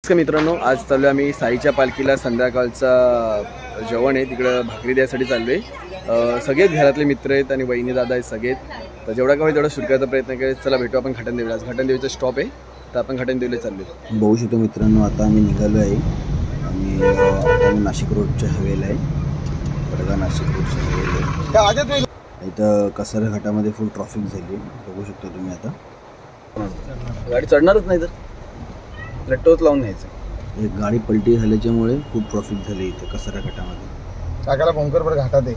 नमस्कार मित्रांनो, आज चाललो आम्ही साईच्या पालखीला. संध्याकाळचा जेवण आहे, तिकडं भाकरी द्यायसाठी चाललो आहे. सगळेच घरातले मित्र आहेत आणि वहिनी दादा आहेत सगळेच. तर जेवढा का होईल तेवढा शूट करायचा प्रयत्न करेल. चला भेटू आपण घाटनदेवीला. आज घाटनदेवीचा स्टॉप आहे, तर आपण घाटनदेवीला चाललो. बघू शकतो मित्रांनो, आता आम्ही निघालो आहे आणि आता आम्ही नाशिक रोडच्या हवेला आहे. बघा नाशिक रोडच्या हवेला इथं कसारा घाटामध्ये फुल ट्रॉफिक झाली. बघू शकतो तुम्ही. आता गाडी चढणारच नाही तर लट्टोच लावून न्यायचं. एक गाडी पलटी झाल्याच्यामुळे खूप ट्रॉफिक झाले इथे कसारा घाटामध्ये. टाकाला भोंकरभर घाटात आहे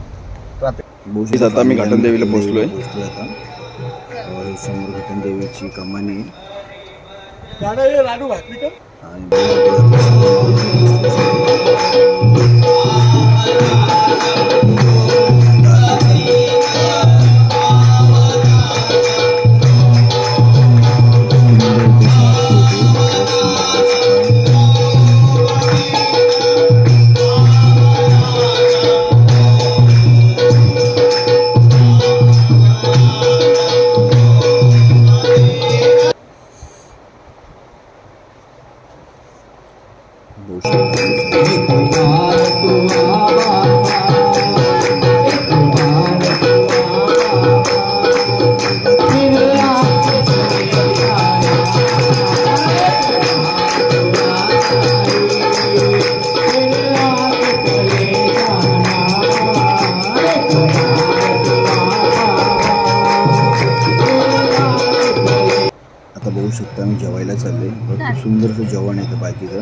ट्रॅफिक. आता मी घाटनदेवीला पोहोचलोय. आता समोर घाटनदेवीची कमानी बघू शकता. आम्ही जेवायला चाललोय. खूप सुंदरसं जेवण आहे बाकीचं.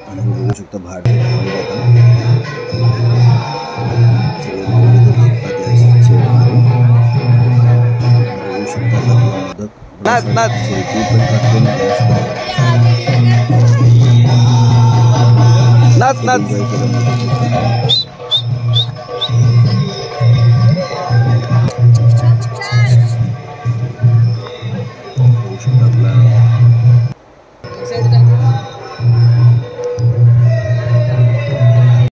आणि बघू शकता बाहेर बघू शकता. नाच नाच.